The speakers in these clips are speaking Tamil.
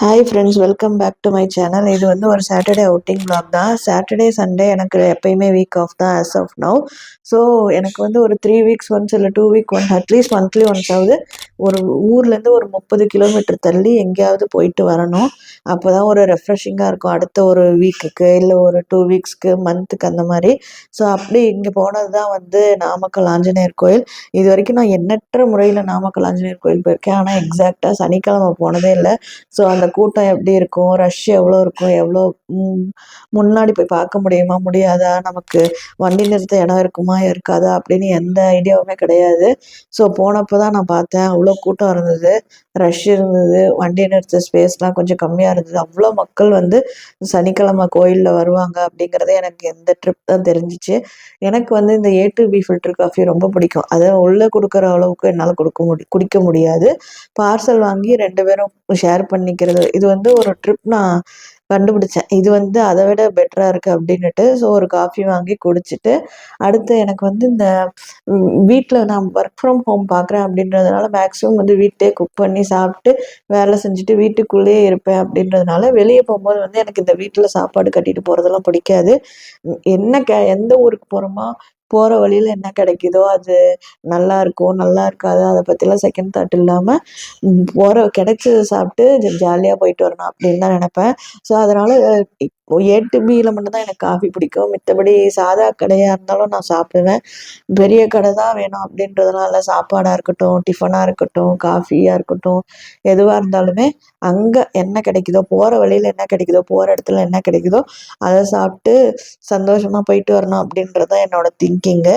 Hi friends, welcome back to my channel. இது வந்து ஒரு சாட்டர்டே அவுட்டிங் vlog தான். சாட்டர்டே சண்டே எனக்கு எப்பயுமே வீக் ஆஃப் தான் ஆஸ் ஆஃப் நவ். ஸோ எனக்கு வந்து ஒரு 3 வீக்ஸ் ஒன்ஸ் இல்லை 2 week once at least monthly once ஆகுது ஒரு ஊர்லேருந்து ஒரு 30 கிலோமீட்டர் தள்ளி எங்கேயாவது போயிட்டு வரணும். அப்போ தான் ஒரு ரெஃப்ரெஷிங்காக இருக்கும் அடுத்த ஒரு வீக்குக்கு இல்லை ஒரு 2 வீக்ஸ்க்கு மந்த்துக்கு அந்த மாதிரி. ஸோ அப்படி இங்கே போனது தான் வந்து நாமக்கல் ஆஞ்சநேயர் கோயில். இது வரைக்கும் நான் எண்ணற்ற முறையில் நாமக்கல் ஆஞ்சநேயர் கோயில் போயிருக்கேன். ஆனால் எக்ஸாக்டாக சனிக்கிழமை போனதே இல்லை. ஸோ அந்த கூட்டம் எப்படி இருக்கும், ரஷ் எவ்வளோ இருக்கும், எவ்வளோ ம், முன்னாடி போய் பார்க்க முடியுமா முடியாதா, நமக்கு வண்டி நிறுத்த இடம் இருக்குமா இருக்காதா அப்படின்னு எந்த ஐடியாவுமே கிடையாது. ஸோ போனப்போ தான் நான் பார்த்தேன், அவ்வளோ கூட்டம் இருந்தது, ரஷ் இருந்தது, வண்டி நிறுத்த ஸ்பேஸ்லாம் கொஞ்சம் கம்மியாக இருந்தது. அவ்வளோ மக்கள் வந்து சனிக்கிழமை கோயிலில் வருவாங்க அப்படிங்கிறதே எனக்கு எந்த ட்ரிப் தான் தெரிஞ்சிச்சு. எனக்கு வந்து இந்த A2B ஃபில்டர் காஃபி ரொம்ப பிடிக்கும். அதை உள்ளே கொடுக்குற அளவுக்கு என்னால் குடிக்க முடியாது. பார்சல் வாங்கி 2 பேரும் ஷேர் பண்ணிக்கிறது. இது வந்து ஒரு ட்ரிப் நான் கண்டுபிடிச்சேன். இது வந்து அதை விட பெட்டரா இருக்கு அப்படின்னுட்டு. ஸோ ஒரு காஃபி வாங்கி குடிச்சிட்டு, அடுத்து எனக்கு வந்து இந்த வீட்ல நான் ஒர்க் ஃப்ரம் ஹோம் பார்க்குறேன் அப்படின்றதுனால மேக்ஸிமம் வந்து வீட்டிலேயே குக் பண்ணி சாப்பிட்டு, வேலை செஞ்சுட்டு வீட்டுக்குள்ளேயே இருப்பேன் அப்படின்றதுனால, வெளிய போம்போது வந்து எனக்கு இந்த வீட்ல சாப்பாடு கட்டிட்டு போறதெல்லாம் பிடிக்காது. எந்த ஊருக்கு போறோமோ, போற வழியில என்ன கிடைக்குதோ அது நல்லா இருக்கும், நல்லா இருக்காது, அத பத்திலாம் செகண்ட் தாட் இல்லாம கிடைச்சத சாப்பிட்டு ஜாலியா போயிட்டு வரணும் அப்படின்னு தான் நினைப்பேன். ஸோ அதனால A2Bல மட்டும் தான் எனக்கு காஃபி பிடிக்கும். மித்தபடி சாதா கடையா இருந்தாலும் நான் சாப்பிடுவேன். பெரிய கடை தான் வேணும் அப்படின்றதுலாம் இல்ல. சாப்பாடா இருக்கட்டும், டிஃபனா இருக்கட்டும், காஃபியா இருக்கட்டும், எதுவா இருந்தாலுமே அங்க என்ன கிடைக்குதோ, போற வழியில என்ன கிடைக்குதோ, போற இடத்துல என்ன கிடைக்குதோ அத சாப்பிட்டு சந்தோஷமா போயிட்டு வரணும் அப்படின்றது தான் என்னோட திங்கிங்கு.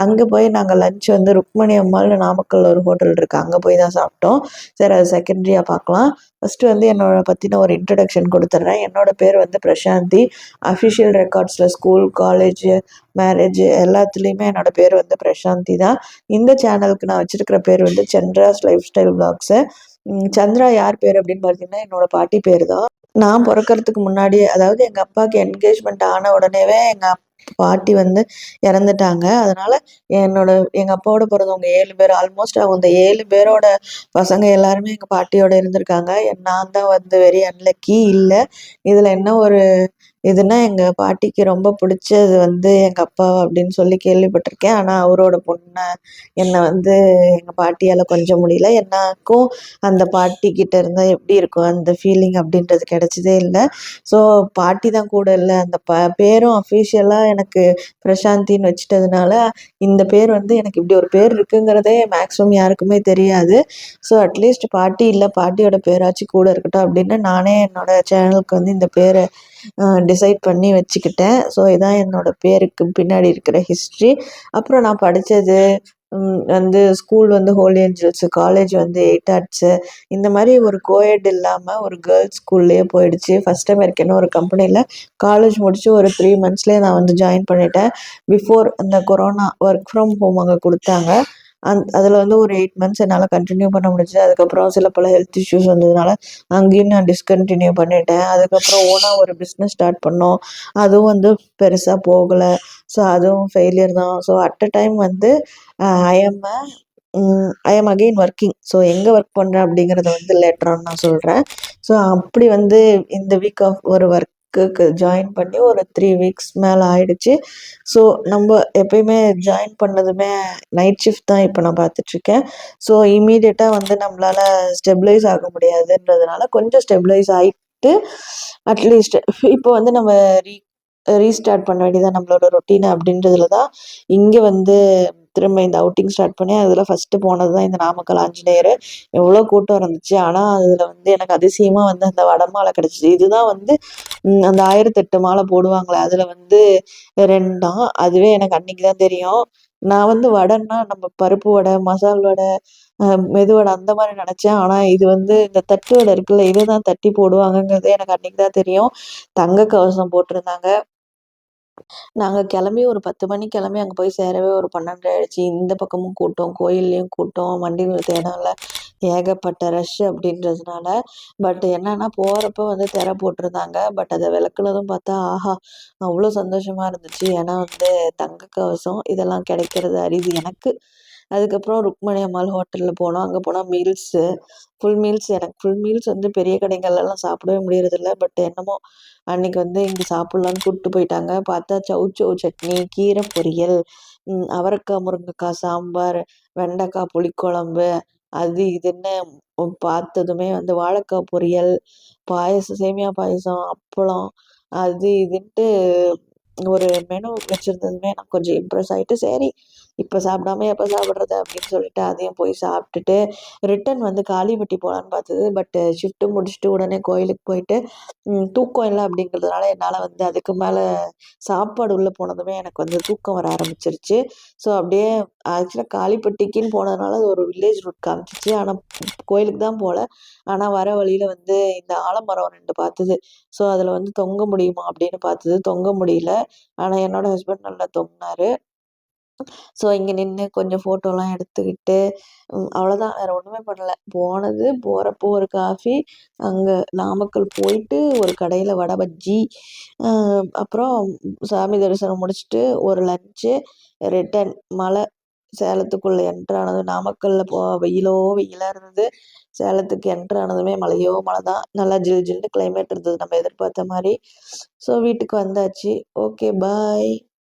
அங்க போய் நாங்க லஞ்ச் வந்து ருக்மணி அம்மாள்னு நாமக்கல்ல ஒரு ஹோட்டல் இருக்கு. அங்க போய் தான் சாப்பிட்டோம். சரி, அது செகண்டரியா பார்க்கலாம். ஃபர்ஸ்ட்டு வந்து என்னோட பத்தின ஒரு இன்ட்ரடக்ஷன் குடுத்துடுறேன். என்னோட பேர் வந்து பிரசாந்தி. அஃபிஷியல் ரெக்கார்ட்ஸ்ல ஸ்கூல், காலேஜ், மேரேஜ் எல்லாத்துலேயுமே என்னோட பேர் வந்து பிரசாந்தி தான். இந்த சேனலுக்கு நான் வச்சிருக்கிற பேர் வந்து Chandra's life style vlogs. Chandra யார் பேர் அப்படின்னு பார்த்தீங்கன்னா, என்னோட பாட்டி பேர் தான். நான் பொறக்கறதுக்கு முன்னாடியே, அதாவது எங்க அப்பாவுக்கு என்கேஜ்மெண்ட் ஆன உடனேவே எங்க பாட்டி வந்து இறந்துட்டாங்க. அதனால எங்க அப்பாவோட பிறந்தவங்க 7 பேர். ஆல்மோஸ்ட் அந்த 7 பேரோட பசங்க எல்லாருமே எங்க பாட்டியோட இருந்திருக்காங்க. நான் தான் வந்து வெரி அன்லக்கி. இல்ல, இதுல என்ன ஒரு இதுன்னா, எங்க பாட்டிக்கு ரொம்ப பிடிச்சது வந்து எங்க அப்பா அப்படின்னு சொல்லி கேள்விப்பட்டிருக்கேன். ஆனா அவரோட பொண்ண என்ன வந்து எங்க பாட்டியால கொஞ்சம் முடியல. எனக்கும் அந்த பாட்டி கிட்ட இருந்தா எப்படி இருக்கும் அந்த ஃபீலிங் அப்படின்றது கிடைச்சதே இல்லை. ஸோ பாட்டி தான் கூட இல்லை. அந்த பேரும் அஃபிஷியலா எனக்கு பிரசாந்தின்னு வச்சுட்டதுனால, இந்த பேர் வந்து எனக்கு இப்படி ஒரு பேர் இருக்குங்கிறதே மேக்ஸிமம் யாருக்குமே தெரியாது. ஸோ அட்லீஸ்ட் பாட்டி இல்லை, பாட்டியோட பேராச்சும் கூட இருக்கட்டும் அப்படின்னு நானே என்னோட சேனலுக்கு வந்து இந்த பேரை டிசைட் பண்ணி வச்சுக்கிட்டேன். ஸோ இதான் என்னோட பேருக்கு பின்னாடி இருக்கிற ஹிஸ்ட்ரி. அப்புறம் நான் படித்தது வந்து ஸ்கூல் வந்து ஹோலி ஏஞ்சல்ஸு, காலேஜ் வந்து எயிட் ஆர்ட்ஸு. இந்த மாதிரி ஒரு கோஎட் இல்லாமல் ஒரு கேர்ள்ஸ் ஸ்கூல்லேயே போயிடுச்சு. ஃபஸ்ட் டைம் எனக்கு என்ன ஒரு கம்பெனியில் காலேஜ் முடித்து ஒரு 3 மந்த்ஸ்லேயே நான் வந்து ஜாயின் பண்ணிட்டேன். பிஃபோர் அந்த கொரோனா ஒர்க் ஃப்ரம் ஹோம் அங்கே கொடுத்தாங்க. அதில் வந்து ஒரு 8 மந்த்ஸ் என்னால் கண்டினியூ பண்ண முடிஞ்சுது. அதுக்கப்புறம் சில பல ஹெல்த் இஷ்யூஸ் வந்ததுனால அங்கேயும் நான் டிஸ்கண்டினியூ பண்ணிட்டேன். அதுக்கப்புறம் ஓனாக ஒரு பிஸ்னஸ் ஸ்டார்ட் பண்ணோம். அதுவும் வந்து பெருசாக போகலை. ஸோ அதுவும் ஃபெயிலியர் தான். ஸோ அட் அ டைம் வந்து I M I am again working. So எங்கே ஒர்க் பண்ணுறேன் அப்படிங்கிறத வந்து லேட்டர் ஆன் நான் சொல்கிறேன். ஸோ அப்படி வந்து இந்த வீக் ஆஃப் ஒரு ஒர்க்குக்கு ஜாயின் பண்ணி ஒரு 3 வீக்ஸ் மேலே ஆயிடுச்சு. ஸோ நம்ம எப்பயுமே ஜாயின் பண்ணதுமே நைட் ஷிஃப்ட் தான் இப்போ நான் பார்த்துட்ருக்கேன். ஸோ இம்மீடியட்டாக வந்து நம்மளால் ஸ்டெபிலைஸ் ஆக முடியாதுன்றதுனால கொஞ்சம் ஸ்டெபிலைஸ் ஆகிட்டு அட்லீஸ்ட் இப்போ வந்து நம்ம ரீஸ்டார்ட் பண்ண வேண்டியதான் நம்மளோட ரொட்டீனை அப்படின்றதுல தான் இங்கே வந்து திரும்ப இந்த அவுட்டிங் ஸ்டார்ட் பண்ணி அதில் ஃபஸ்ட்டு போனது தான் இந்த நாமக்கல் ஆஞ்சநேயர். எவ்வளோ கூட்டம் இருந்துச்சு. ஆனால் அதில் வந்து எனக்கு அதிசயமாக வந்து அந்த வடை மாலை கிடச்சிது. இதுதான் வந்து அந்த 1008 மாலை போடுவாங்களே, அதில் வந்து 2ஆம். அதுவே எனக்கு அன்னைக்கு தான் தெரியும். நான் வந்து வடைன்னா நம்ம பருப்பு வடை, மசால் வடை, மெதுவடை அந்த மாதிரி நினச்சேன். ஆனால் இது வந்து இந்த தட்டு வடை இருக்குல்ல, இதுதான் தட்டி போடுவாங்கங்கிறதே எனக்கு அன்னைக்கு தான் தெரியும். தங்க கவசம் போட்டிருந்தாங்க. நாங்க கிளம்பி ஒரு 10 மணிக்கு கிளம்பி அங்க போய் சேரவே ஒரு 12 ஆயிடுச்சு. இந்த பக்கமும் கூட்டம், கோயில்லயும் கூட்டம், வண்டி நிறுத்த இடம் இல்ல. ஏகப்பட்ட ரஷ் அப்படின்றதுனால. பட் என்னன்னா போறப்ப வந்து திரை போட்டிருந்தாங்க. பட் அத விலக்குனதும் பார்த்தா, ஆஹா! அவ்வளோ சந்தோஷமா இருந்துச்சு. ஏன்னா வந்து தங்க கவசம் இதெல்லாம் கிடைக்கிறது அரிது. எனக்கு அதுக்கப்புறம் ருக்மணி அம்மாள் ஹோட்டலில் போனோம். அங்கே போனால் மீல்ஸு ஃபுல் மீல்ஸ் எனக்கு ஃபுல் மீல்ஸ் வந்து பெரிய கடைகள்லாம் சாப்பிடவே முடியறதில்ல. பட் என்னமோ அன்னைக்கு வந்து இங்கே சாப்பிட்லான்னு கூப்பிட்டு போயிட்டாங்க. பார்த்தா சௌசௌ சட்னி, கீரை பொரியல், அவரக்காய் முருங்கைக்காய் சாம்பார், வெண்டைக்காய் புளிக்குழம்பு, அது இதுன்னு பார்த்ததுமே வந்து வாழைக்காய் பொரியல், பாயாசம், சேமியா பாயாசம், அப்பளம், அது இதுன்ட்டு ஒரு மெனு வச்சிருந்ததுமே எனக்கு கொஞ்சம் இம்ப்ரெஸ் ஆயிட்டு, சரி இப்ப சாப்பிடாம எப்ப சாப்பிடுறது அப்படின்னு சொல்லிட்டு அதையும் போய் சாப்பிட்டுட்டு, ரிட்டர்ன் வந்து காளிப்பட்டி போலான்னு பார்த்தது. பட் ஷிஃப்ட் முடிச்சுட்டு உடனே கோயிலுக்கு போயிட்டு, தூக்கம் இல்ல அப்படிங்கிறதுனால என்னால வந்து அதுக்கு மேல சாப்பாடு உள்ள போனதுமே எனக்கு வந்து தூக்கம் வர ஆரம்பிச்சிருச்சு. ஸோ அப்படியே ஆக்சுவலா காளிப்பட்டிக்குன்னு போனதுனால அது ஒரு வில்லேஜ் ரூட் காமிச்சுச்சு. ஆனா கோயிலுக்கு தான் போல. ஆனா வர வழியில வந்து இந்த ஆலமரம் 2 பார்த்தது. ஸோ அதில வந்து தொங்க முடியுமா அப்படின்னு பார்த்தது. தொங்க முடியல. ஆனா என்னோட ஹஸ்பண்ட் நல்லா தொங்குனாரு. ஸோ இங்க நின்னு கொஞ்சம் ஃபோட்டோலாம் எடுத்துக்கிட்டு, அவ்வளோதான் வேற ஒண்ணுமே பண்ணல. போனது, போறப்போ ஒரு காஃபி, அங்க நாமக்கல் போயிட்டு ஒரு கடையில வடை, பஜ்ஜி, அ அப்புறம் சாமி தரிசனம் முடிச்சுட்டு ஒரு லஞ்ச்சு, ரிட்டர்ன் மழை. சேலத்துக்குள்ள என்டர் ஆனது நாமக்கல்ல வெயிலோ வெயிலா இருந்தது. சேலத்துக்கு என்டர் ஆனதுமே மழையோ மழை தான். நல்லா ஜில் ஜில்னு கிளைமேட் இருந்தது நம்ம எதிர்பார்த்த மாரி. ஸோ வீட்டுக்கு வந்தாச்சு. Okay bye.